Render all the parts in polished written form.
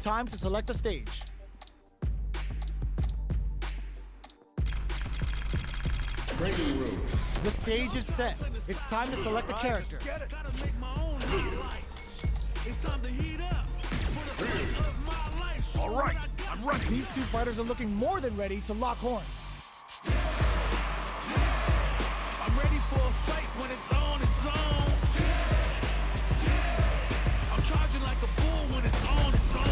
time to select a stage. Training room. The stage is set. It's time to select a character. Gotta make my own highlights. It's time to heat up for the fight of my life. All right, I'm ready. These two fighters are looking more than ready to lock horns. I'm ready for a fight when it's on its own. I'm charging like a bull when it's on its own.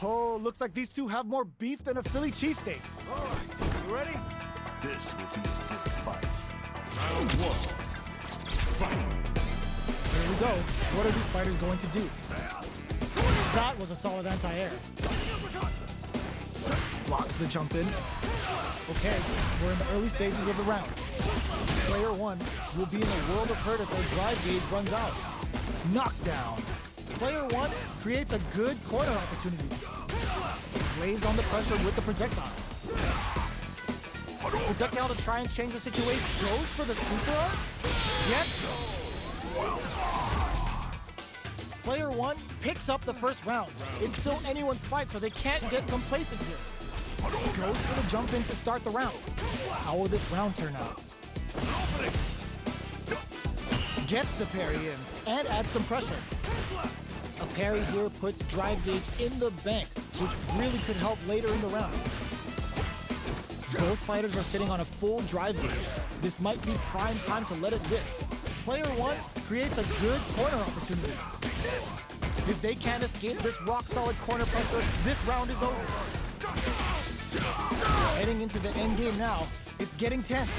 Oh, looks like these two have more beef than a Philly cheesesteak. All right, you ready? This will be a good fight. Round one. Fight. Here we go. What are these fighters going to do? That was a solid anti-air. Blocks the jump in. Okay, we're in the early stages of the round. Player one will be in a world of hurt if their drive gauge runs out. Knockdown. Player one creates a good corner opportunity. Lays on the pressure with the projectile. Projectile to try and change the situation. Goes for the super arm. Gets. Player one picks up the first round. It's still anyone's fight, so they can't get complacent here. Goes for the jump in to start the round. How will this round turn out? Gets the parry in and adds some pressure. A parry here puts drive gauge in the bank, which really could help later in the round. Both fighters are sitting on a full drive gauge. This might be prime time to let it rip. Player one creates a good corner opportunity. If they can't escape this rock-solid corner pressure, this round is over. Heading into the end game now, it's getting tense.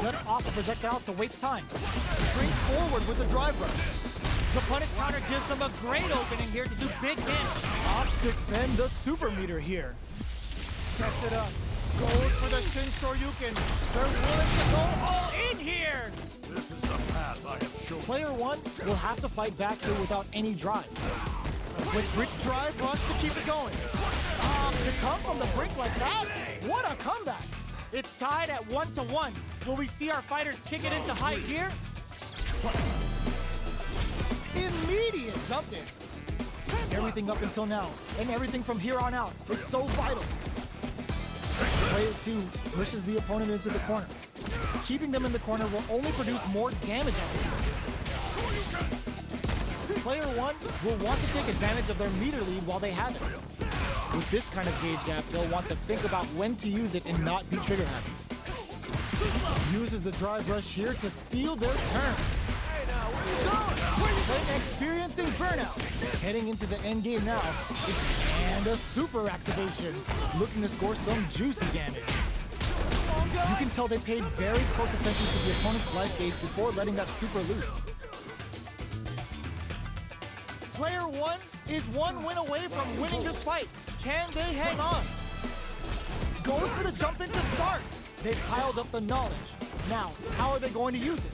Lets off a projectile to waste time. Springs forward with the drive rush. The punish counter gives them a great opening here to do big damage. Opts to spend the super meter here. Sets it up. Goes for the Shin Shoryuken. They're willing to go all in here. This is the path I have chosen. Player one will have to fight back here without any drive. A quick brick drive rush to keep it going. To come from the brink like that? What a comeback! It's tied at 1-1. Will we see our fighters kick it into high gear? Immediate jump in. Everything up until now, and everything from here on out, is so vital. Player two pushes the opponent into the corner. Keeping them in the corner will only produce more damage opportunity. Player one will want to take advantage of their meter lead while they have it. With this kind of gauge gap, they'll want to think about when to use it and not be trigger happy. Uses the drive rush here to steal their turn. Hey now, where you going? They're experiencing burnout. Heading into the end game now. And a super activation. Looking to score some juicy damage. You can tell they paid very close attention to the opponent's life gauge before letting that super loose. Player one is one win away from winning this fight. Can they hang on? Goes for the jump in to start. They've piled up the knowledge. Now, how are they going to use it?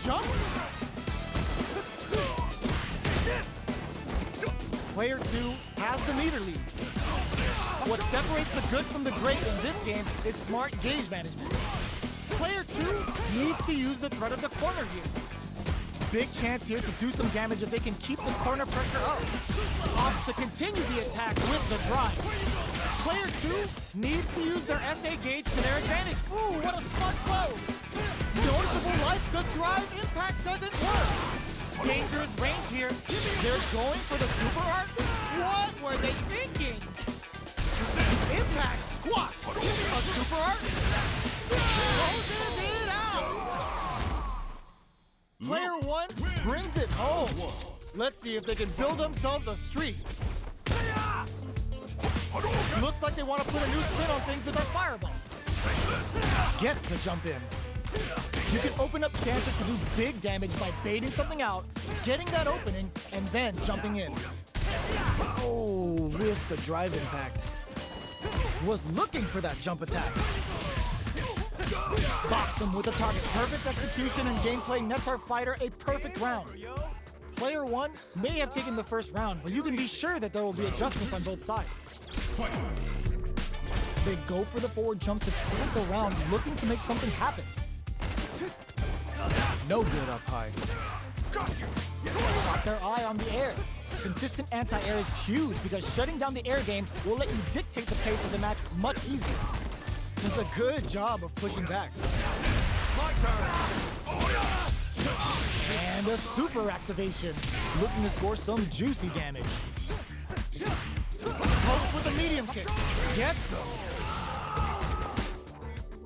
Jump? Player two has the meter lead. What separates the good from the great in this game is smart gauge management. Player two needs to use the threat of the corner here. Big chance here to do some damage if they can keep the corner pressure up. Opts to continue the attack with the drive. Player two needs to use their SA gauge to their advantage. Ooh, what a smart blow! Noticeable life, the drive impact doesn't work. Dangerous range here. They're going for the super art? What were they thinking? Impact squash. A super art? Closes it out. Player one brings it home. Let's see if they can build themselves a streak. Looks like they want to put a new spin on things with that fireball. Gets the jump in. You can open up chances to do big damage by baiting something out, getting that opening, and then jumping in. Oh, with the drive impact. Was looking for that jump attack. Box him with the target. Perfect execution and gameplay nets our fighter a perfect round. Player one may have taken the first round, but you can be sure that there will be adjustments on both sides. They go for the forward jump to start the round, looking to make something happen. No good up high. their eye on the air. Consistent anti-air is huge because shutting down the air game will let you dictate the pace of the match much easier. Does a good job of pushing back. My turn. And a super activation, looking to score some juicy damage. Pokes with a medium kick. Gets him.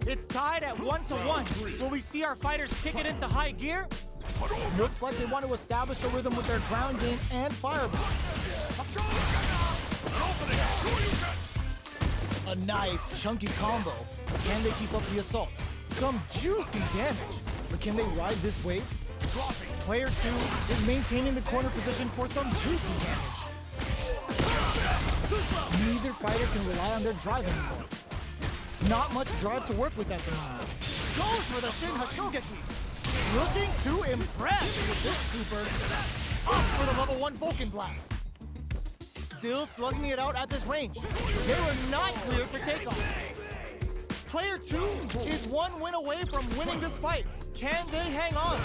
It's tied at 1-1. Will we see our fighters kick it into high gear? Looks like they want to establish a rhythm with their ground game and fireball. A nice chunky combo. Can they keep up the assault? Some juicy damage. But can they ride this wave? Player 2 is maintaining the corner position for some juicy damage. Neither fighter can rely on their drive anymore. Not much drive to work with at the moment. Goes for the Shin Hashogeki. Looking to impress with this super. Up for the level 1 Vulcan Blast. Still slugging it out at this range. They were not clear for takeoff. Player 2 is one win away from winning this fight. Can they hang on?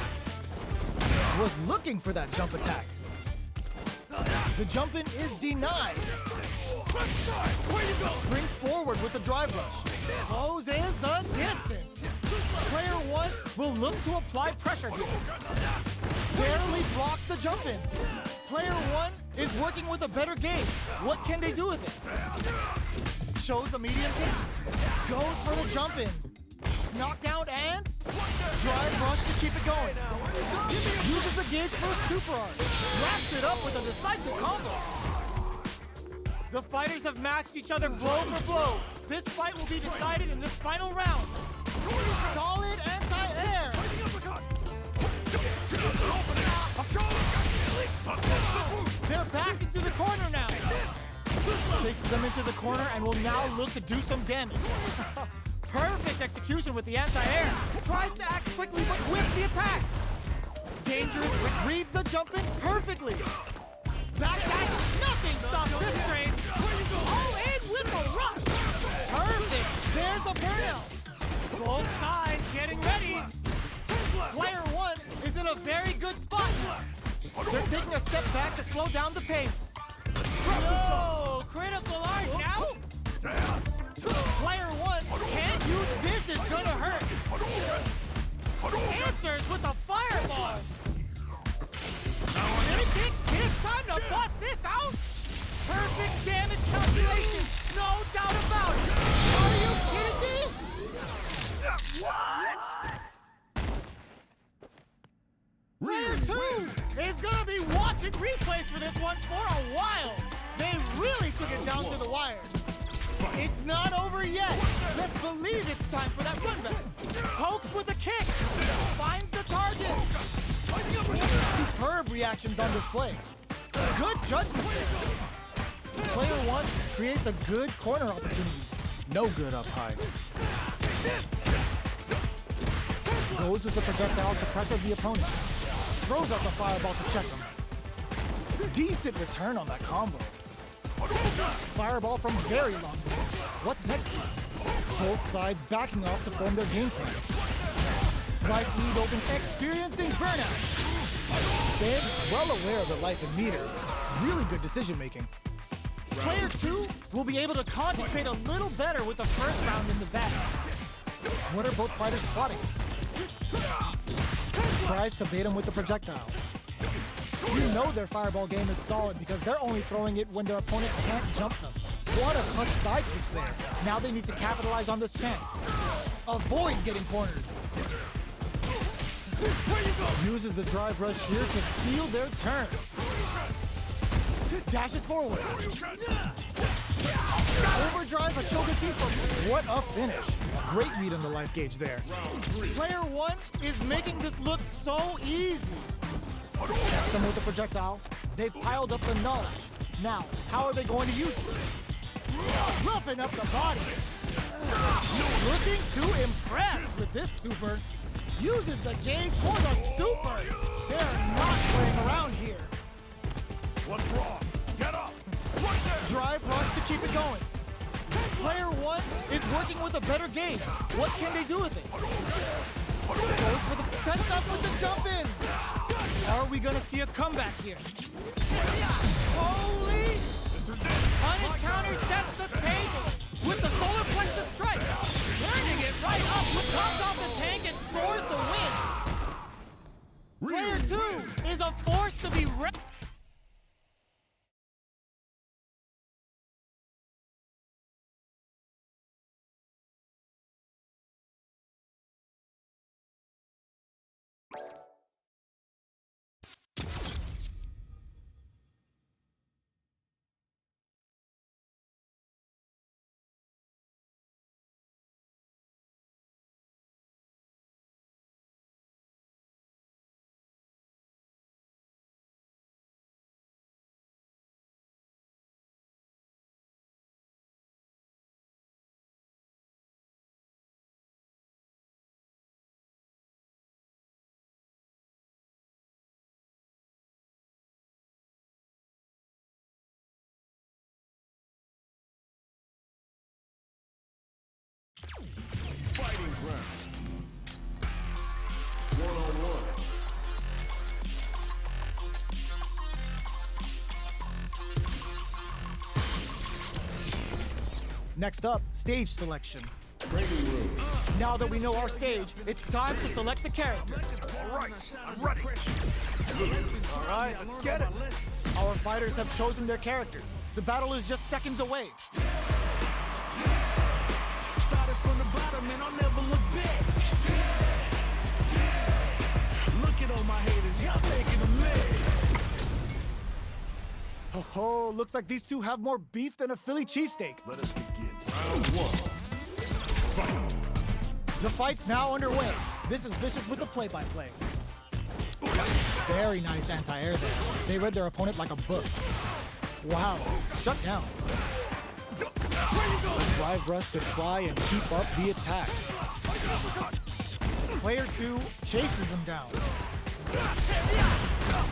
Was looking for that jump attack. The jump in is denied. Springs forward with the drive rush. Closes the distance. Player 1 will look to apply pressure here. Barely blocks the jump in. Player 1 is working with a better game. What can they do with it? Shows the medium kick. Goes for the jump in. Knockdown and drive rush to keep it going. Uses the gauge for a super arc. Wraps it up with a decisive combo. The fighters have matched each other blow for blow. This fight will be decided in this final round. Solid anti-air. They're backed into the corner now. Chases them into the corner and will now look to do some damage. Perfect execution with the anti-air. Tries to act quickly but whiffs the attack. Dangerous but reads the jump in perfectly. Backdash, nothing stops this train. All in with a rush. Perfect. There's a burnout. Both sides getting ready. Player 1 is in a very good spot. They're taking a step back to slow down the pace. Whoa, critical art now. Player 1 can't use this, is gonna hurt. Answers with a fireball. It's time to bust this out. Perfect damage calculation, no doubt about it. Are you kidding me? What? Player 2 is gonna be watching replays for this one for a while. They really took it down to the wire. It's not over yet. Let's believe it's time for that run back. Pokes with a kick. Finds the target. Superb reactions on display. Good judgment there. Player 1 creates a good corner opportunity. No good up high. Goes with the projectile to pressure the opponent. Throws out the fireball to check him. Decent return on that combo. Fireball from very long range. What's next? Both sides backing off to form their game plan. Right lead open, experiencing burnout. Stands well aware of the life in meters. Really good decision making. Player 2 will be able to concentrate a little better with the first round in the bag. What are both fighters plotting? Tries to bait him with the projectile. You know their fireball game is solid because they're only throwing it when their opponent can't jump them. What a clutch side switch there. Now they need to capitalize on this chance. Avoids getting cornered. Uses the drive rush here to steal their turn. Dashes forward. Overdrive Hashogeki from what a finish. Great read on the life gauge there. Player 1 is making this look so easy. Checks them with the projectile. They've piled up the knowledge. Now, how are they going to use it? Roughing up the body. Looking to impress with this super. Uses the gauge for the super. They're not playing around here. What's wrong? Get up! Right there! Drive rush to keep it going. Player 1 is working with a better gauge. What can they do with it? Goes for the sets up with the jump in. Are we gonna see a comeback here? Holy! Punish counter sets the table with the solar plexus strike. Turning it right up, comes off the tank and scores the win. Player 2 is a force to be reckoned. Fighting ground. 1-on-1. Next up, stage selection. Training room. Now that we know our stage, it's time to select the character. All right, I'm ready. All right, let's get it. Our fighters have chosen their characters. The battle is just seconds away. Started from the bottom and I'll never look back. Look at all my haters, y'all taking a minute. Oh, looks like these two have more beef than a Philly cheesesteak. Let us begin. Round 1. Fight. The fight's now underway. This is Vicious with the play-by-play. Very nice anti-air there. They read their opponent like a book. Wow, shut down. A drive rush to try and keep up the attack. Player 2 chases them down.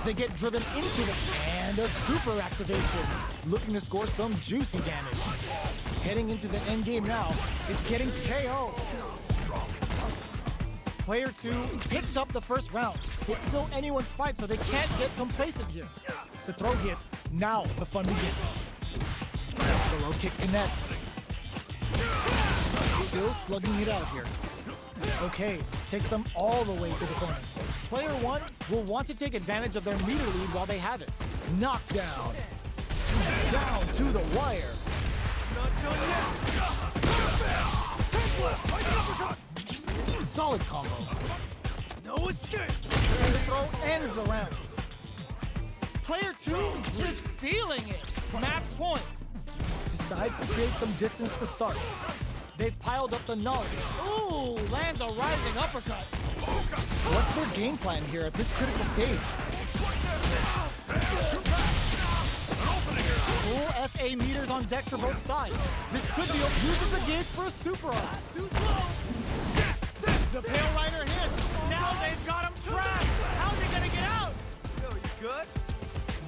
They get driven into them, and a super activation, looking to score some juicy damage. Heading into the end game now, it's getting KO. Player 2 picks up the first round. It's still anyone's fight, so they can't get complacent here. The throw hits, now the fun begins. The low kick connects. Still slugging it out here. Okay, takes them all the way to the corner. Player 1 will want to take advantage of their meter lead while they have it. Knockdown. Down to the wire. Solid combo. No escape. And the throw ends the round. Player 2 is feeling it. Match point. Decides to create some distance to start. They've piled up the knowledge. Ooh, lands a rising uppercut. What's their game plan here at this critical stage? Full SA meters on deck for both sides. This could be uses the gauge for a super arm. Too slow. The Pale Rider hits. Now they've got him trapped. How's he gonna get out? Yo, you good?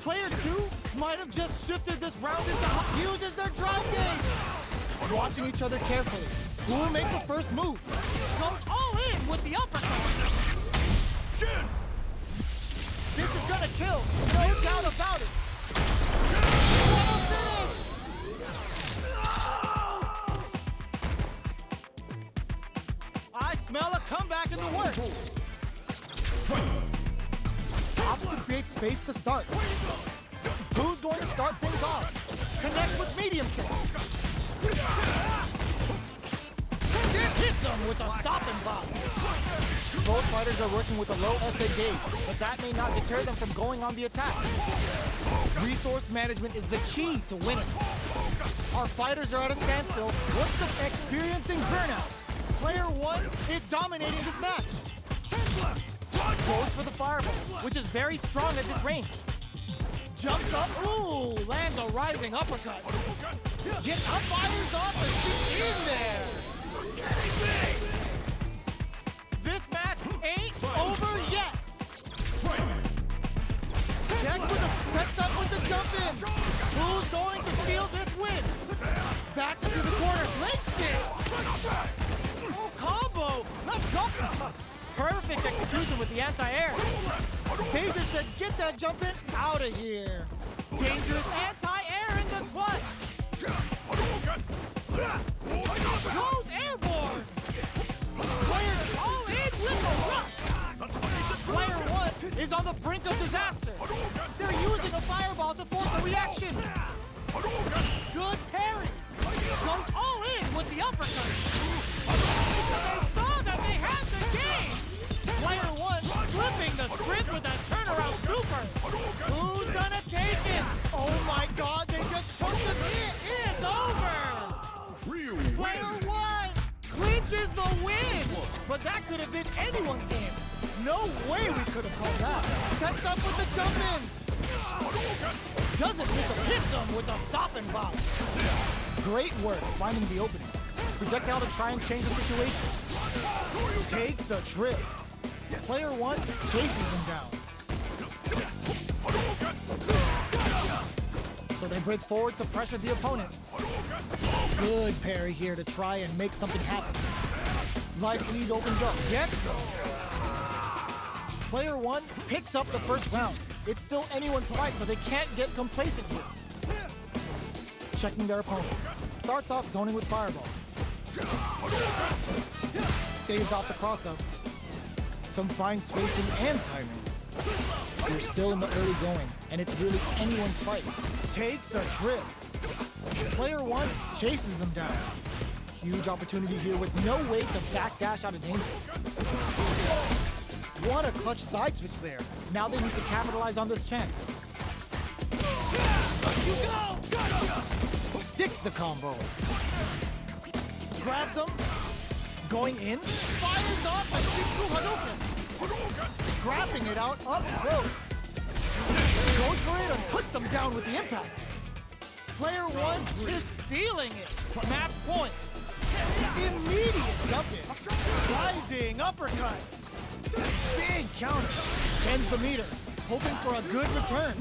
Player 2 might have just shifted this round into uses their drive gauge. Watching each other carefully. Who will make the first move? Goes all in with the uppercut. Shin! This is gonna kill. No doubt about it. What a finish! I smell a comeback in the works. Opts to create space to start. Who's going to start things off? Connects with medium kick. Hits him with a stopping block. Both fighters are working with a low SA gauge, but that may not deter them from going on the attack. Resource management is the key to winning. Our fighters are at a standstill. What's the experiencing burnout? Player 1 is dominating this match. Goes for the fireball, which is very strong at this range. Jumps up, ooh, lands a rising uppercut. Gets up, fires off, and she's in there. This match ain't over yet. Checks with the sets up with the jump in. Who's going to steal this win? Back to the corner, links it. Oh, combo, let's go. Perfect execution with the anti-air. They just said, get that jumping out of here. Dangerous anti-air in the clutch. Goes airborne. Player all in with a rush. Player 1 is on the brink of disaster. They're using a fireball to force a reaction. Good parry. Goes all in with the uppercut. They saw that they had the game. Player 1 flipping the script with that turnaround super. Who's gonna take it? Oh my God, they just choked it. It is over. Real Player 1 clinches the win. But that could have been anyone's game. No way we could have called that. Sets up with the jump in. Doesn't miss a hit him with a stop and bounce. Great work finding the opening. Projectile to try and change the situation. Takes a trip. Player 1 chases them down. So they break forward to pressure the opponent. Good parry here to try and make something happen. Life lead opens up. Gets him. Player 1 picks up the first round. It's still anyone's fight, so they can't get complacent here. Checking their opponent. Starts off zoning with fireballs. Staves off the cross-up. Some fine spacing and timing. They're still in the early going, and it's really anyone's fight. Takes a trip. Player 1 chases them down. Huge opportunity here with no way to backdash out of danger. What a clutch side switch there. Now they need to capitalize on this chance. Sticks the combo. Grabs him. Going in. Fires off a Shinku Hadouken. Scrapping it out up close. Goes for it and puts them down with the impact. Player 1 is feeling it. Match point. Immediate jump in. Rising uppercut. Big counter. Ends the meter. Hoping for a good return.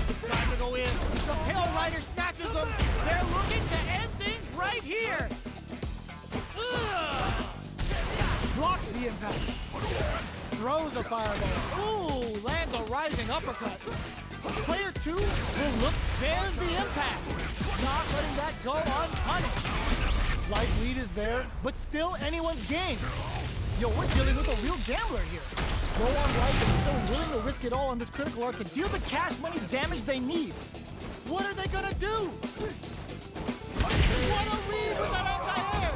It's time to go in. The Pale Rider snatches them. They're looking to end things right here. Ugh. Blocks the impact. Throws a fireball. Ooh, lands a rising uppercut. Player 2 will look. There's the impact. Not letting that go unpunished. Life lead is there, but still anyone's game. Yo, we're dealing with a real gambler here. Low on life and still willing to risk it all on this critical art to deal the cash money damage they need. What are they gonna do? What a read with that anti-air!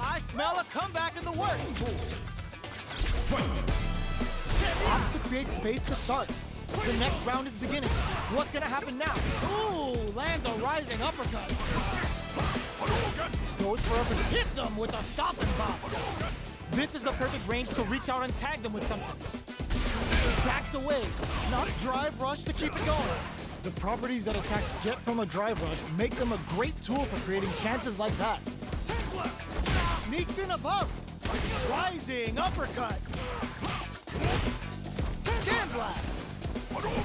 I smell a comeback in the works. Opts to create space to start. The next round is beginning. What's gonna happen now? Ooh, lands a rising uppercut. Goes for uppercut, hits him with a stop and pop. This is the perfect range to reach out and tag them with something. Backs away, not drive rush to keep it going. The properties that attacks get from a drive rush make them a great tool for creating chances like that. Sneaks in above. Rising uppercut. Sandblast.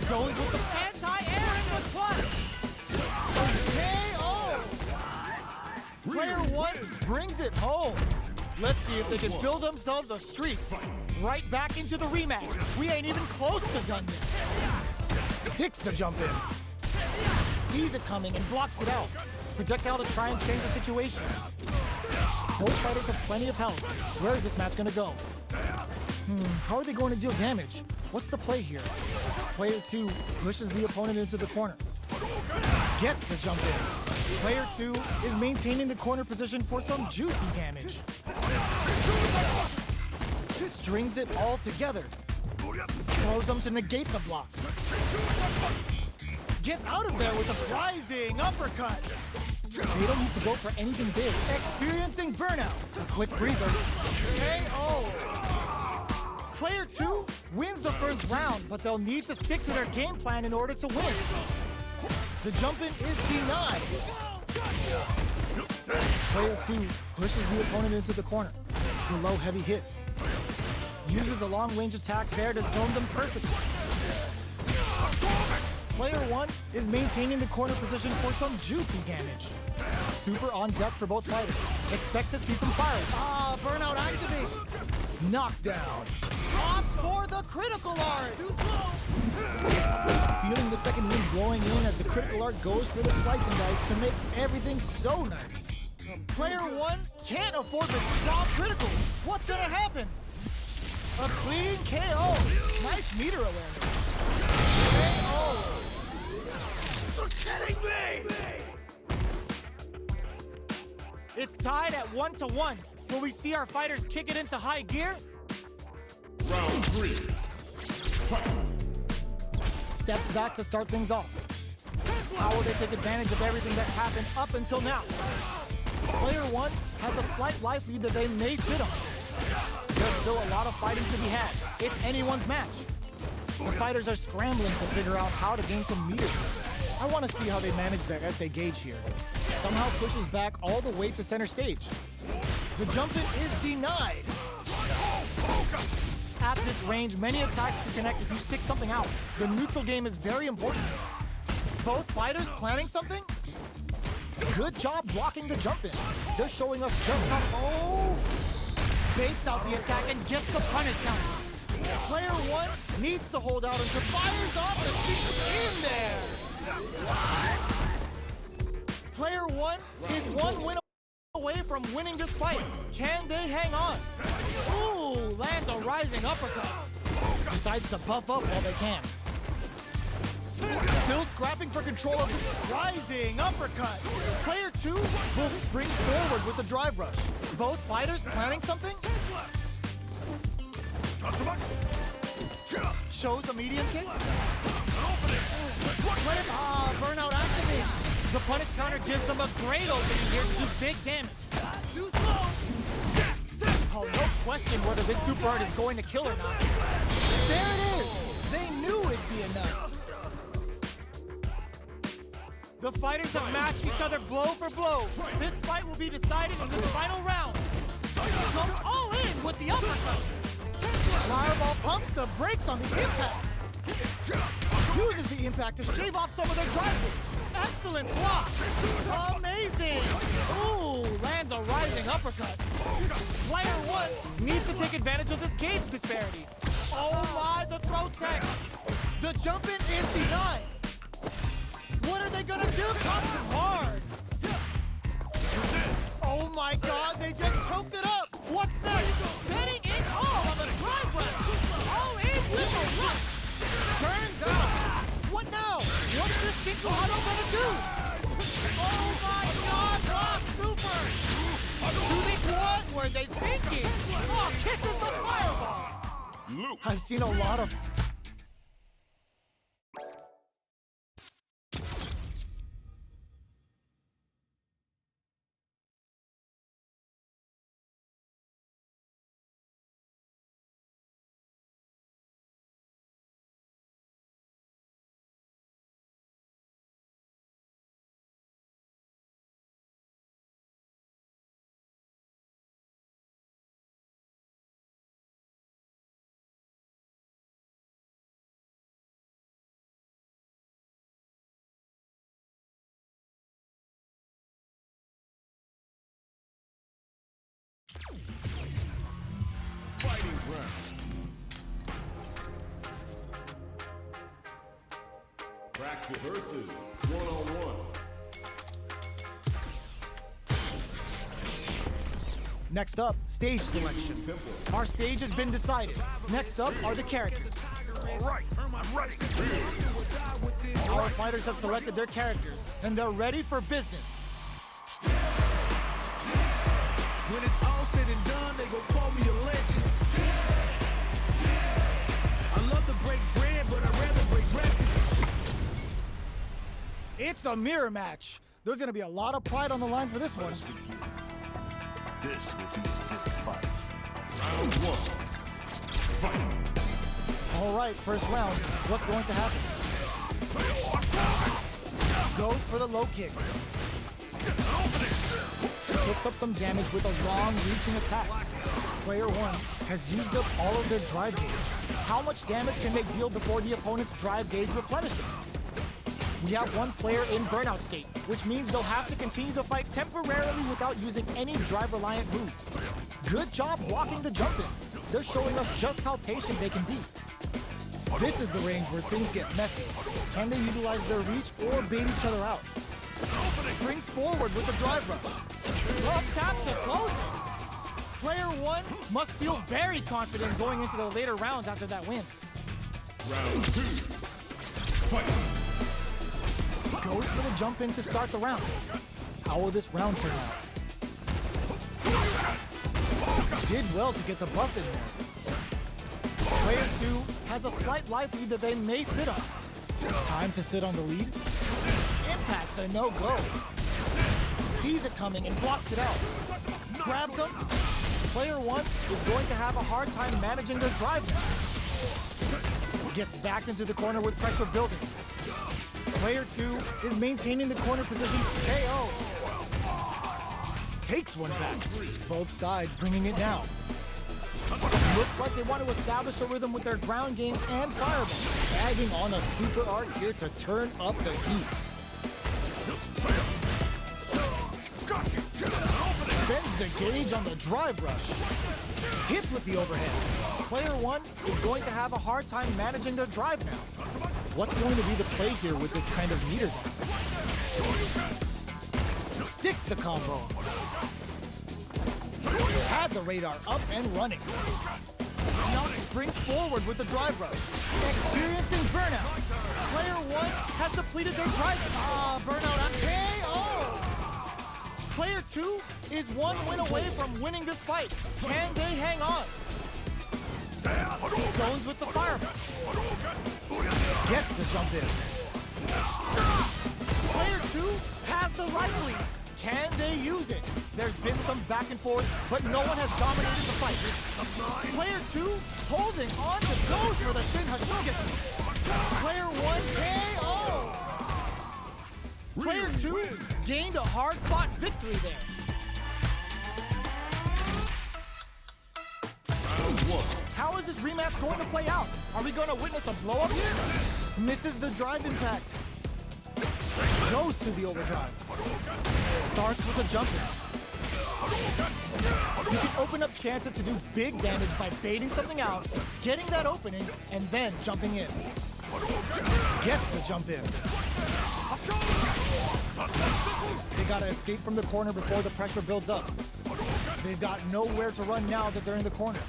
Goes with the anti-air in the clutch. KO. Player 1 brings it home. Let's see if they can build themselves a streak. Right back into the rematch. We ain't even close to done yet. Sticks the jump in. Sees it coming and blocks it out. Projectile to try and change the situation. Both fighters have plenty of health. Where is this match gonna go? How are they going to deal damage? What's the play here? Player 2 pushes the opponent into the corner. Gets the jump in. Player 2 is maintaining the corner position for some juicy damage. Strings it all together. Throws them to negate the block. Gets out of there with a rising uppercut. They don't need to go for anything big. Experiencing burnout. A quick breather. KO. Player 2 wins the first round, but they'll need to stick to their game plan in order to win. The jump-in is denied. Player 2 pushes the opponent into the corner. Below heavy hits. Uses a long-range attack there to zone them perfectly. Player 1 is maintaining the corner position for some juicy damage. Super on deck for both fighters. Expect to see some fire. Burnout activates. Knockdown. Opts for the critical art. Feeling the second wind blowing in as the critical art goes for the slice and dice to make everything so nice. Player one can't afford to stop critical. What's gonna happen? A clean KO. Nice meter awareness. KO. You're kidding me! It's tied at 1-1. Will we see our fighters kick it into high gear? Round 3. Fight. Steps back to start things off. How will they take advantage of everything that's happened up until now? Player one has a slight life lead that they may sit on. There's still a lot of fighting to be had. It's anyone's match. The fighters are scrambling to figure out how to gain some meters. I want to see how they manage their SA gauge here. Somehow pushes back all the way to center stage. The jump-in is denied. At this range, many attacks can connect if you stick something out. The neutral game is very important. Both fighters planning something? Good job blocking the jump-in. They're showing us just how... Oh! Baits out the attack and gets the punish counter. Player one needs to hold out until fires off the sheet in there. Player one is one win away from winning this fight. Can they hang on? Ooh, lands a rising uppercut. Decides to buff up while they can. Still scrapping for control of this rising uppercut. Player two springs forward with the drive rush. Both fighters planning something? Shows a medium kick? Burnout activates. The punish counter gives them a great opening here to do big damage. Too slow. Oh, no question whether this super art is going to kill or not. There it is. They knew it'd be enough. The fighters have matched each other blow for blow. This fight will be decided in this final round. Goes all in with the uppercut. Fireball pumps the brakes on the impact. Uses the impact to shave off some of their drive gauge. Excellent block. Amazing. Ooh, lands a rising uppercut. Player one needs to take advantage of this gauge disparity. Oh my, the throw tech. The jump-in is denied. What are they gonna do? Comes hard. Oh my God, they just choked it up. What's next? Betting it all on the drive rush. All in with a rush. Turns out. What now? What's this Chihuahua gonna do? Oh my God, Rock Super. Doing what were they thinking? Oh, kisses the fireball. Luke. I've seen a lot of... Fighting ground. Practice versus one-on-one. Next up, stage selection. Our stage has been decided. Next up are the characters. All right, I'm ready. Our fighters have selected their characters, and they're ready for business. When it's all said and done, they gon' call me a legend. I love to break bread, but I'd rather break records. It's a mirror match. There's gonna be a lot of pride on the line for this one. This will be a good fight. Round 1. Fight. All right, first round. What's going to happen? Goes for the low kick. Picks up some damage with a long reaching attack. Player one has used up all of their drive gauge. How much damage can they deal before the opponent's drive gauge replenishes? We have one player in burnout state, which means they'll have to continue the fight temporarily without using any drive-reliant moves. Good job blocking the jump-in. they're showing us just how patient they can be. This is the range where things get messy. Can they utilize their reach or bait each other out? Springs forward with the drive rush. Up tap to close it. Player 1 must feel very confident going into the later rounds after that win. Round 2. Fight. Goes for the jump in to start the round. How will this round turn out? Did well to get the buff in there. Player 2 has a slight life lead that they may sit on. Time to sit on the lead. Impact's a no-go. Sees it coming and blocks it out. Grabs him. Player 1 is going to have a hard time managing their drive now. Gets backed into the corner with pressure building. Player 2 is maintaining the corner position. KO. Takes one back. Both sides bringing it down. Looks like they want to establish a rhythm with their ground game and fireball. Bagging on a super art here to turn up the heat. Spends the gauge on the drive rush. Hits with the overhead. Player 1 is going to have a hard time managing their drive now. What's going to be the play here with this kind of meter down? Sticks the combo. Had the radar up and running. Now springs forward with the drive rush. Experiencing burnout. Player 1 has depleted their drive. Burnout on KO. Player 2 is one win away from winning this fight. Can they hang on? Zones with the fireball. Gets the jump in. Player 2 has the life lead. Can they use it? There's been some back and forth, but no one has dominated the fight. Player 2 holding on to goes for the Shin Hashogen. Player 1 KO. Player 2 gained a hard-fought victory there. How is this rematch going to play out? Are we going to witness a blow-up here? Misses the drive impact. Goes to the overdrive. Starts with a jump in. You can open up chances to do big damage by baiting something out, getting that opening, and then jumping in. Gets the jump in. They gotta escape from the corner before the pressure builds up. They've got nowhere to run now that they're in the corner.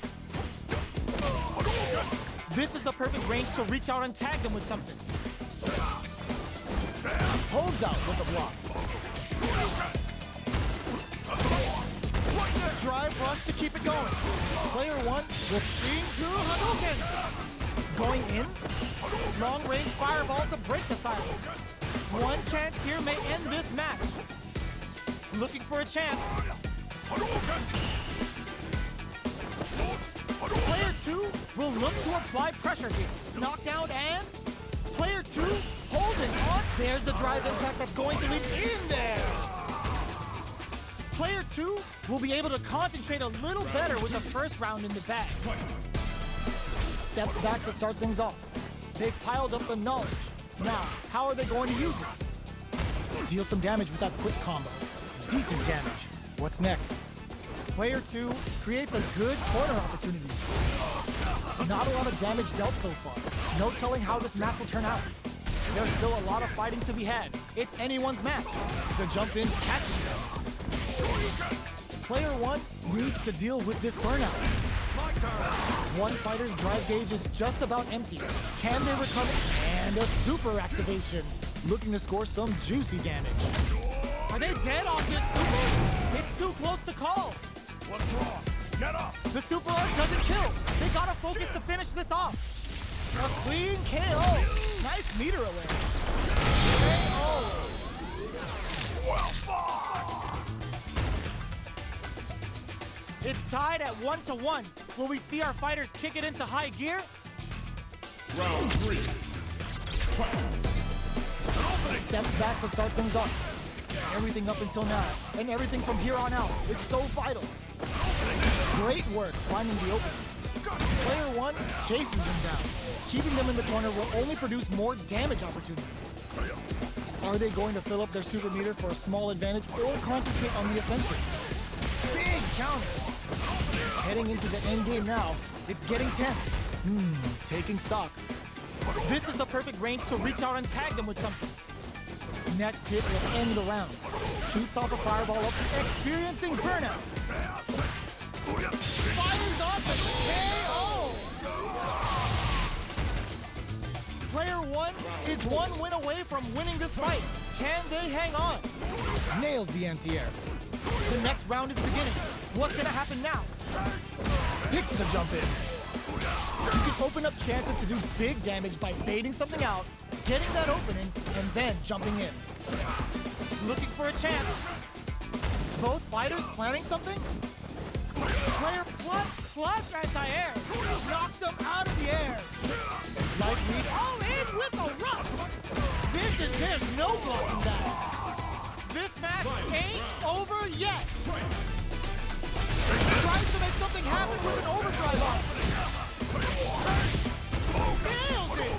This is the perfect range to reach out and tag them with something. Holds out with a block. Drive rush to keep it going. Player 1 with Shinku Hadouken. Going in. Long range fireball to break the silence. One chance here may end this match. Looking for a chance. Player 2 will look to apply pressure here. Knockdown and player 2 holding on. There's the drive impact that's going to lead in there. Player 2 will be able to concentrate a little better with the first round in the bag. Steps back to start things off. They've piled up the knowledge. Now, how are they going to use it? Deal some damage with that quick combo. Decent damage. What's next? Player 2 creates a good corner opportunity. Not a lot of damage dealt so far. No telling how this match will turn out. There's still a lot of fighting to be had. It's anyone's match. The jump in catches them. Player 1 needs to deal with this burnout. One fighter's drive gauge is just about empty. Can they recover? And a super activation. Looking to score some juicy damage. Are they dead off this super? It's too close to call. What's wrong? Get up! The super art doesn't kill. They gotta focus to finish this off. A clean KO. Nice meter awareness. KO. Well fought! It's tied at 1-1. Will we see our fighters kick it into high gear? Round 3. Fight! Steps back to start things off. Everything up until now, and everything from here on out is so vital. Great work finding the opening. Player 1 chases them down. Keeping them in the corner will only produce more damage opportunities. Are they going to fill up their super meter for a small advantage or concentrate on the offensive? Big counter. Heading into the end game now, it's getting tense. Taking stock. This is the perfect range to reach out and tag them with something. Next hit will end the round. Shoots off a fireball up, experiencing burnout. Fires off a KO! Player 1 is 1 win away from winning this fight. Can they hang on? Nails the anti-air. The next round is beginning. What's gonna happen now? Stick to the jump in. You can open up chances to do big damage by baiting something out, getting that opening, and then jumping in. Looking for a chance. Both fighters planning something? Player clutch anti-air. Knocked him out of the air. Life lead all in with a rush. There's no blocking that. This match ain't over yet. Tries to make something happen with an overdrive on. Nails it.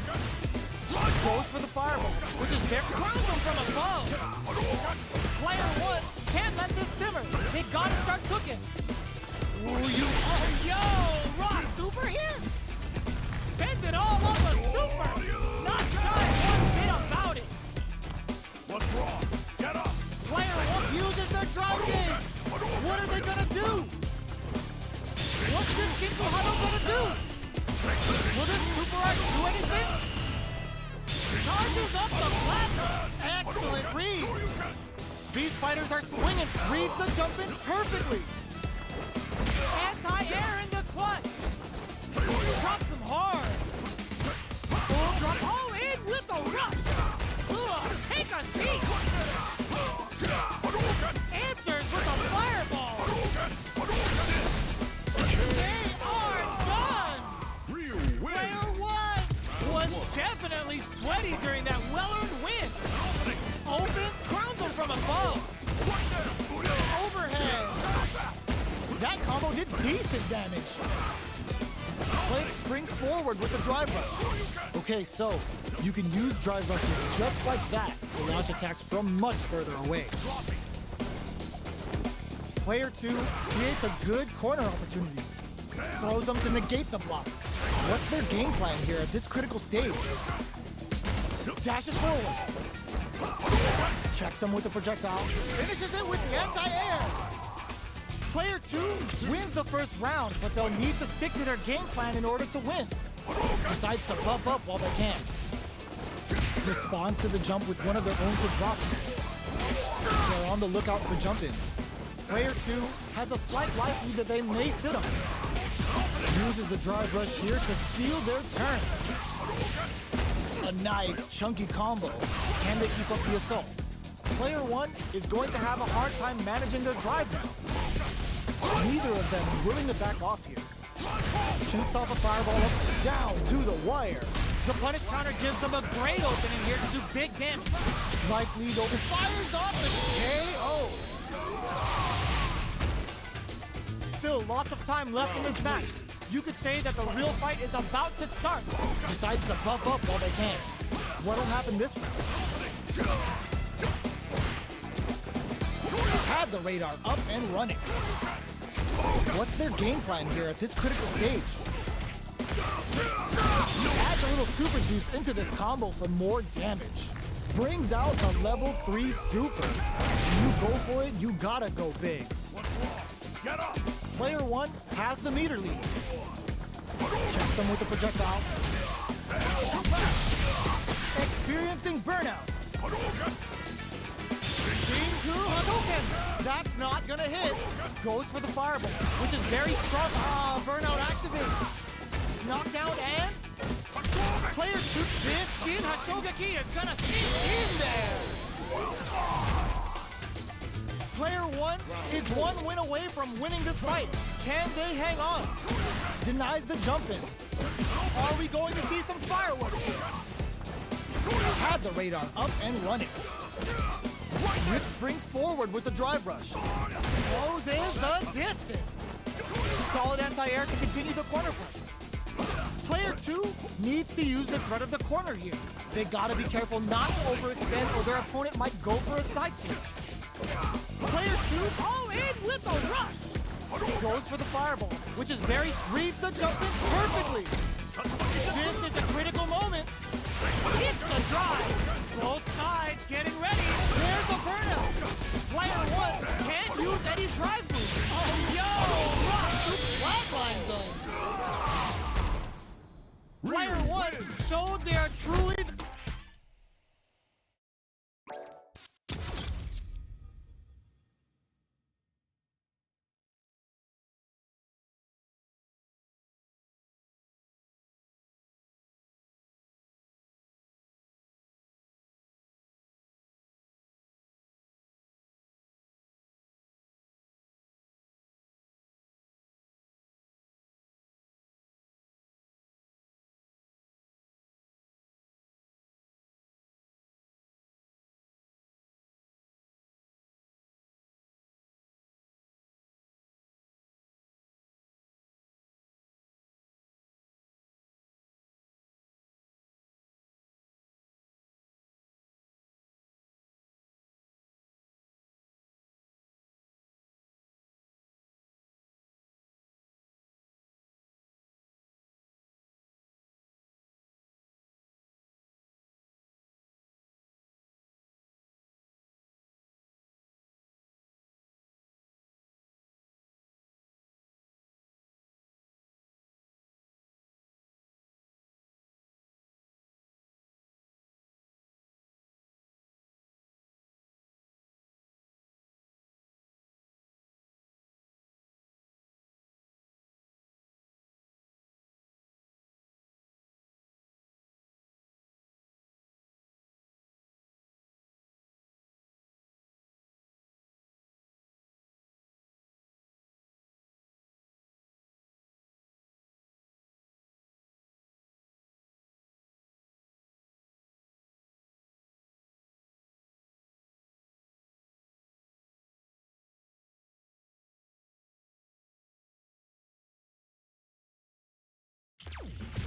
Goes for the fireball, which is there. Crowns him from above. Player 1 can't let this simmer. They gotta start cooking. Yo, Raw Super here? Spends it all on the super. Not shy one bit about it. What's wrong? Get up! Player 1 uses their drive gauge. What are they gonna do? What's this Shinko Hado gonna do? Will this Super Art do anything? Charges up the platform. Excellent read. These fighters are swinging. Reads the jump in perfectly. Anti-air in the clutch. Drops him hard. Full drop all in with a rush. Ugh, take a seat. Answers with a fireball. They are done. Player 1 was definitely sweaty during that well-earned win. Open, crowns him from above. Overhead. That combo did decent damage. Player springs forward with the drive rush. Okay, so you can use drive rushes just like that to launch attacks from much further away. Player 2 creates a good corner opportunity. Throws them to negate the block. What's their game plan here at this critical stage? Dashes forward. Checks them with the projectile. Finishes it with the anti-air. Player 2 wins the first round, but they'll need to stick to their game plan in order to win. Decides to buff up while they can. Responds to the jump with one of their own to drop. They're on the lookout for jump-ins. Player 2 has a slight life lead that they may sit on. Uses the drive rush here to seal their turn. A nice, chunky combo. Can they keep up the assault? Player 1 is going to have a hard time managing their drive now. Neither of them is willing to back off here. Shoots off a fireball up, down to the wire. The punish counter gives them a great opening here to do big damage. Life lead over, fires off the KO. Still lots of time left in this match. You could say that the real fight is about to start. Decides to buff up while they can. What'll happen this round? Had the radar up and running. What's their game plan here at this critical stage? Adds a little super juice into this combo for more damage. Brings out a level 3 super. When you go for it, you gotta go big. Get up! Player 1 has the meter lead. Checks them with the projectile. Experiencing burnout. Shinku Hadouken! That's not gonna hit. Goes for the fireball, which is very strong. Burnout activates. Knockdown and... Player 2's big Shin Hashogaki is gonna sneak in there! Player 1 is 1 win away from winning this fight. Can they hang on? Denies the jump in. Are we going to see some fireworks here? Had the radar up and running. Rip springs forward with the drive rush. Closes the distance. Solid anti-air to continue the corner push. Player 2 needs to use the threat of the corner here. They gotta be careful not to overextend or their opponent might go for a side switch. Player 2 all in with a rush. He goes for the fireball, which is very reads the jump in perfectly. This is a critical moment. It's the drive. Both sides getting ready. There's a burnout. Player one can't use any drive moves. Oh, yo! Rock to flatline zone. Player one showed they are truly.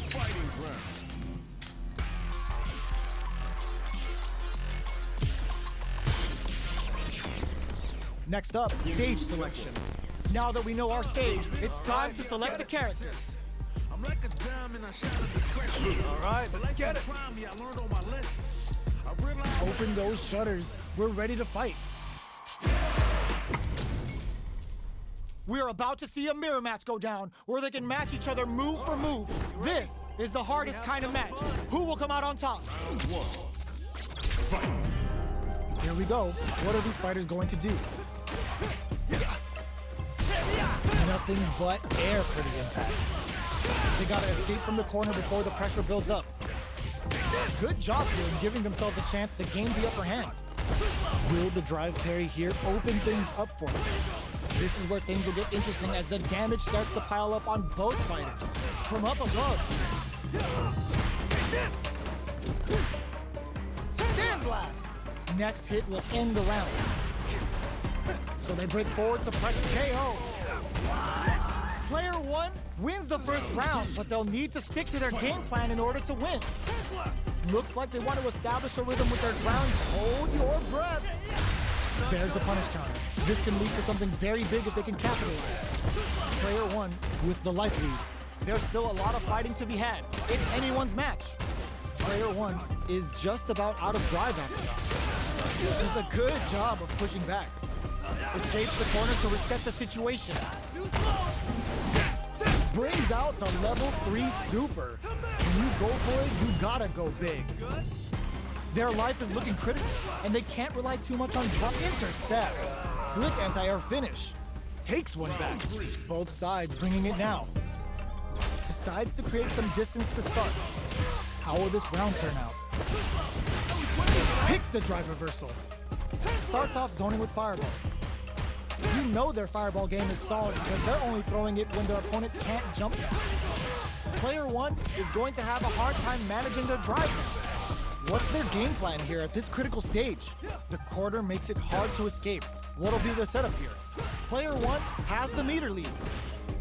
Fighting ground. Next up, stage selection. Now that we know our stage, it's time to select the characters. I'm like a diamond, I shine at the treasure. All right, But let's like get that it. crime, yeah, I learned all my lessons. I realized Open those shutters. We're ready to fight. We're about to see a mirror match go down where they can match each other move for move. This is the hardest kind of match. Who will come out on top? Round one. Fight. Here we go. What are these fighters going to do? Nothing but air for the impact. They gotta escape from the corner before the pressure builds up. Good job here in giving themselves a chance to gain the upper hand. Will the drive parry here open things up for them? This is where things will get interesting as the damage starts to pile up on both fighters. From up above. Sandblast! Next hit will end the round. So they break forward to press KO. Player one wins the first round, but they'll need to stick to their game plan in order to win. Looks like they want to establish a rhythm with their ground. Hold your breath. There's a punish counter. This can lead to something very big if they can capitalize. Player one with the life lead. There's still a lot of fighting to be had. It's anyone's match. Player one is just about out of drive after that. Does a good job of pushing back. Escapes the corner to reset the situation. Brings out the level 3 super. When you go for it, you gotta go big. Their life is looking critical, and they can't rely too much on drop intercepts. Slick anti-air finish. Takes one back. Both sides bringing it now. Decides to create some distance to start. How will this round turn out? Picks the drive reversal. Starts off zoning with fireballs. You know their fireball game is solid because they're only throwing it when their opponent can't jump down. Player one is going to have a hard time managing their drive now. What's their game plan here at this critical stage? The corner makes it hard to escape. What'll be the setup here? Player one has the meter lead.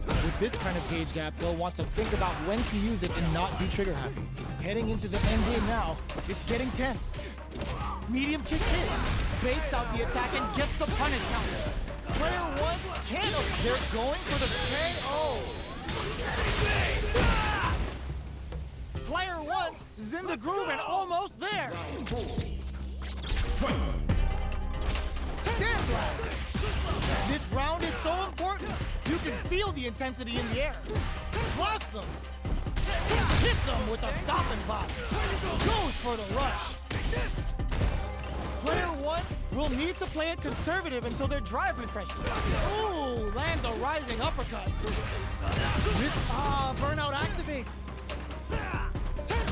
With this kind of gauge gap, they'll want to think about when to use it and not be trigger happy. Heading into the end game now, it's getting tense. Medium kick hit, baits out the attack and gets the punish counter. Player one can't. They're going for the KO. Player one is in the groove and almost there. Sandblast. This round is so important. You can feel the intensity in the air. Blossom hits him with a stopping block. Goes for the rush. Player one will need to play it conservative until their drive refreshes. Ooh, lands a rising uppercut. This burnout activates.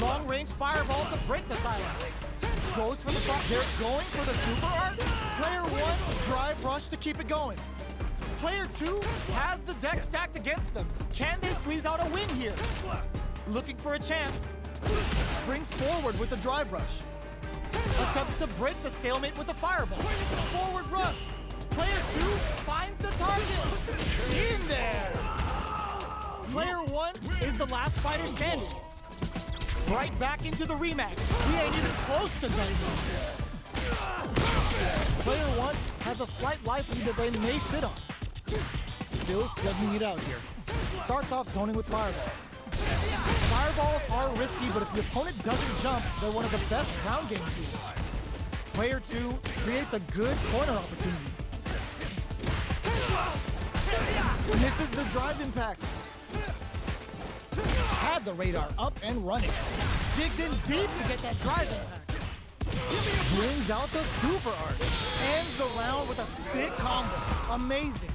Long range fireball to break the silence. Goes for the front. They're going for the super art. Player one, drive rush to keep it going. Player two has the deck stacked against them. Can they squeeze out a win here? Looking for a chance. Springs forward with the drive rush. Attempts to break the stalemate with the fireball. Forward rush. Player two finds the target. In there. Player one is the last fighter standing. Right back into the rematch. We ain't even close to done. Player one has a slight life lead that they may sit on. Still slugging it out here. Starts off zoning with fireballs. Fireballs are risky, but if the opponent doesn't jump, they're one of the best ground game tools. Player two creates a good corner opportunity. Misses the drive impact. Had the radar up and running. Digs in deep to get that drive impact. Brings out the super art. Ends the round with a sick combo. Amazing.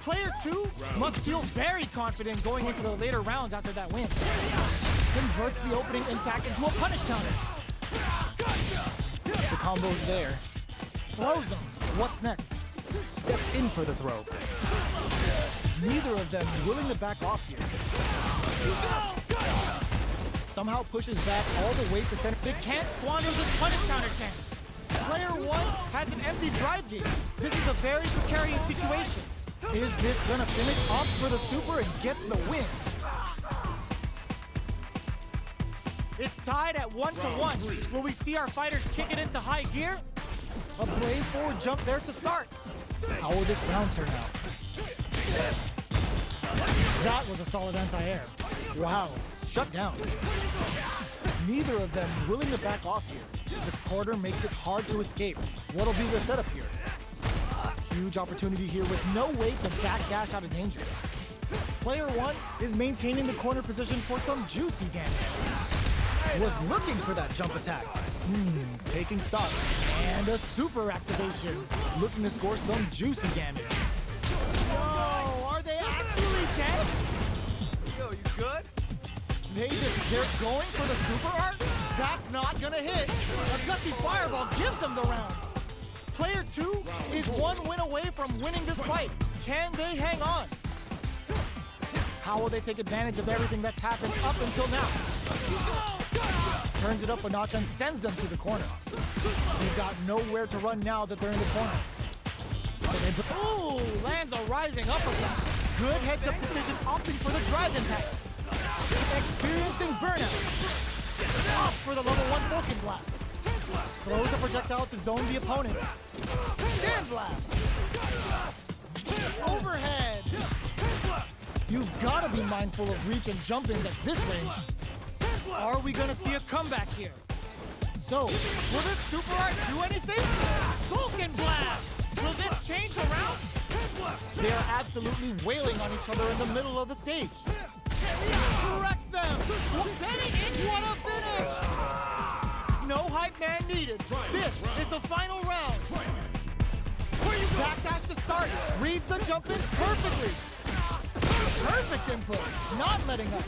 Player two must feel very confident going into the later rounds after that win. Converts the opening impact into a punish counter. The combo's there. Throws him. What's next? Steps in for the throw. Neither of them willing to back off here. Somehow pushes back all the way to center. They can't squander this punish counter chance. Player one has an empty drive gate. This is a very precarious situation. Is this gonna finish? Opts for the super and gets the win. It's tied at 1-1. Will we see our fighters kick it into high gear? A brave forward jump there to start. How will this round turn out? That was a solid anti-air. Wow, shut down. Neither of them willing to back off here. The corner makes it hard to escape. What'll be the setup here? Huge opportunity here with no way to backdash out of danger. Player one is maintaining the corner position for some juicy damage. Was looking for that jump attack. Taking stock. And a super activation. Looking to score some juicy damage. Whoa, are they actually dead? Yo, you good? They're going for the super art? That's not gonna hit. A gutsy fireball gives them the round. Player two is one win away from winning this fight. Can they hang on? How will they take advantage of everything that's happened up until now? Turns it up a notch and sends them to the corner. They've got nowhere to run now that they're in the corner. Ooh, lands a rising uppercut. Good heads-up decision, opting for the drive impact. Experiencing burnout. Off for the level 1 Vulcan Blast. Throws a projectile to zone the opponent. Sandblast. Overhead. You've got to be mindful of reach and jump-ins at this range. Are we going to see a comeback here? So, will this super art do anything? Vulcan Blast! Will this change the round? They are absolutely wailing on each other in the middle of the stage. Corrects them! Betting in, what a finish! No hype man needed. This is the final round. Backdash to start. Reads the jump in perfectly. Perfect input. Not letting up.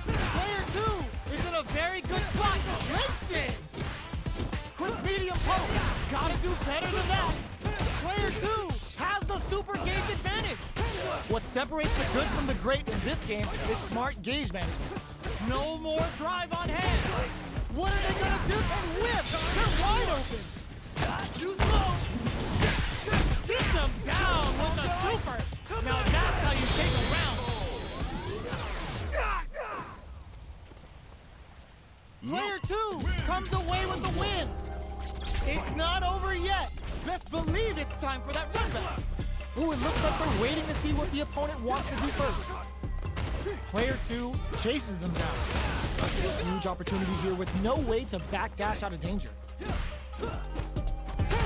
Player two is in a very good spot. Links in. Quick medium poke. Gotta do better than that. Player two has the super gauge advantage. What separates the good from the great in this game is smart gauge management. No more drive on hand. What are they gonna do? And whip! They're wide open. Too slow. Sit them down with the super. Now that's how you take a round. Player two comes away with the win. It's not over yet. Best believe it's time for that run back. Ooh, it looks like they're waiting to see what the opponent wants to do first. Player 2 chases them down. Huge opportunity here with no way to backdash out of danger.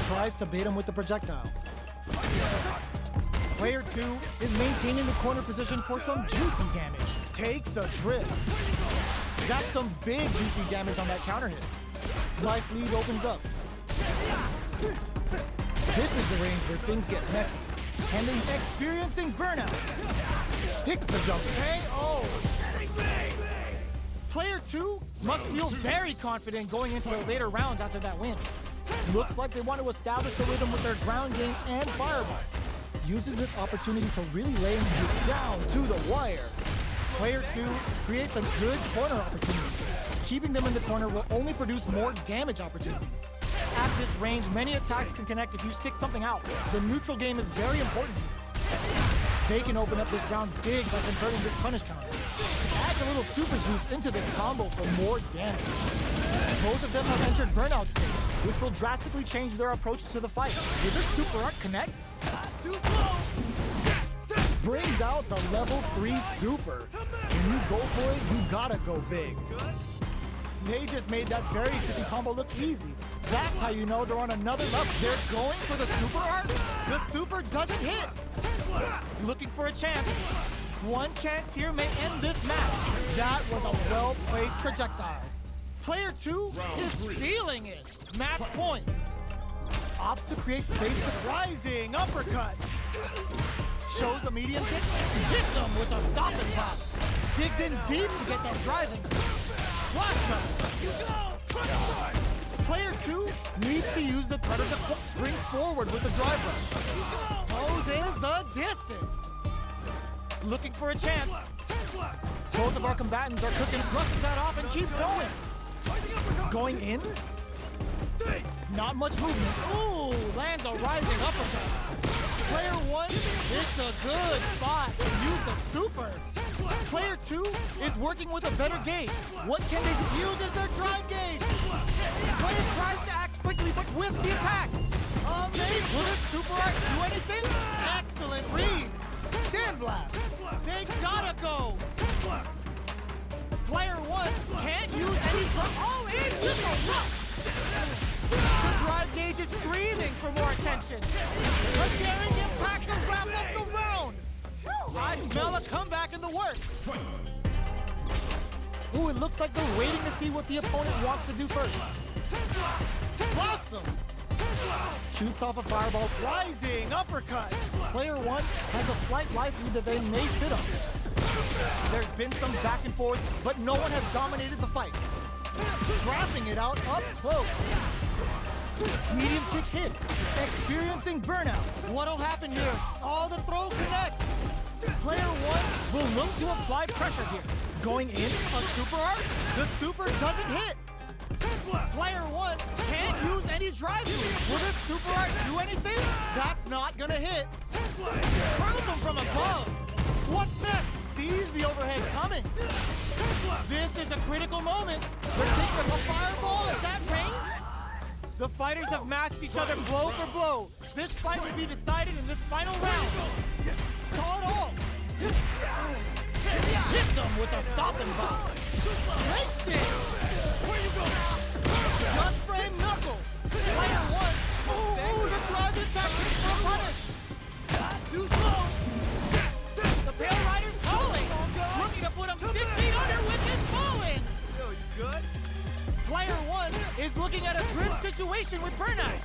Tries to bait him with the projectile. Player 2 is maintaining the corner position for some juicy damage. Takes a trip. That's some big juicy damage on that counter hit. Life lead opens up. This is the range where things get messy. And the experiencing burnout sticks the jump. KO. Player 2 must feel very confident going into the later rounds after that win. Looks like they want to establish a rhythm with their ground game and fireballs. Uses this opportunity to really lay him down to the wire. Player 2 creates a good corner opportunity. Keeping them in the corner will only produce more damage opportunities. At this range, many attacks can connect if you stick something out. The neutral game is very important. They can open up this round big by converting this punish counter. Add a little super juice into this combo for more damage. Both of them have entered burnout stage, which will drastically change their approach to the fight. Will this super art connect? Too slow. Brings out the level 3 super. When you go for it, you gotta go big. They just made that very tricky combo look easy. That's how you know they're on another level. They're going for the super art. The super doesn't hit. Looking for a chance. One chance here may end this match. That was a well-placed projectile. Player 2 is feeling it. Match point. Opts to create space to rising uppercut. Shows a medium kick. Hits him with a stop and pop. Digs in deep to get that driving. Flash cut. Player 2 needs to use the threat of the hook. Springs forward with the drive rush. Closes the distance. Looking for a chance. Both of our combatants are cooking. Brushes that off and keeps going. Going in? Not much movement. Ooh, lands a rising uppercut. Player 1 hits a good spot to use the super. Player 2 is working with a better gauge. What can they do? Uses their drive gauge. Player tries to act quickly but whiffs the attack. Amazing. Will this super art do anything? Excellent read. Sandblast. They gotta go. Player 1 can't use any all in with a rush. The drive gauge is screaming for more attention. A daring impact to wrap up the round. I smell a comeback in the works. Ooh, it looks like they're waiting to see what the opponent wants to do first. Blossom. Shoots off a fireball. Rising uppercut. Player 1 has a slight life lead that they may sit on. There's been some back and forth, but no one has dominated the fight. Dropping it out up close. Medium kick hits. Experiencing burnout. What'll happen here? Oh, the throw connects. Player 1 will look to apply pressure here. Going in, a super art. The super doesn't hit. Player 1 can't use any drive move. Will this super art do anything? That's not gonna hit. Crowns him from above. What's next? Sees the overhead coming. This is a critical moment. They're taking a fireball at that range. The fighters have matched each other blow for blow. This fight will be decided in this final round. Saw it all. Hits him with a stop and pop. Breaks it. Just frame knuckle. Player 1. Ooh, the drive impact hits for a punish. Too slow. The Pale Rider's calling. Looking to put him 6 feet under with his falling. Yo, you good? Player 1 is looking at a grim situation with burnout.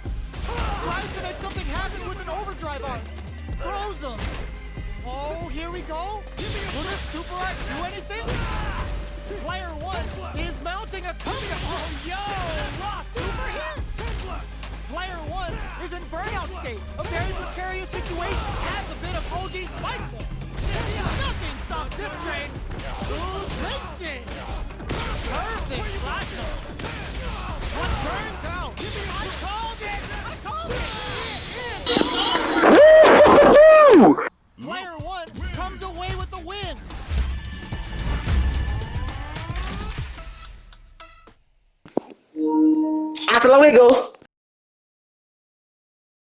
Tries to make something happen with an overdrive arm. Throws him. Oh, here we go. Will this super art do anything? Player 1 is mounting a comeback. Oh, yo, lost super here. Player 1 is in burnout state. A very precarious situation. Adds a bit of OG spice to it. Nothing stops this train. Ooh, breaks it. Perfect flash. What burns out? I called it. I called it. Player 1 comes away with the win. Hasta luego.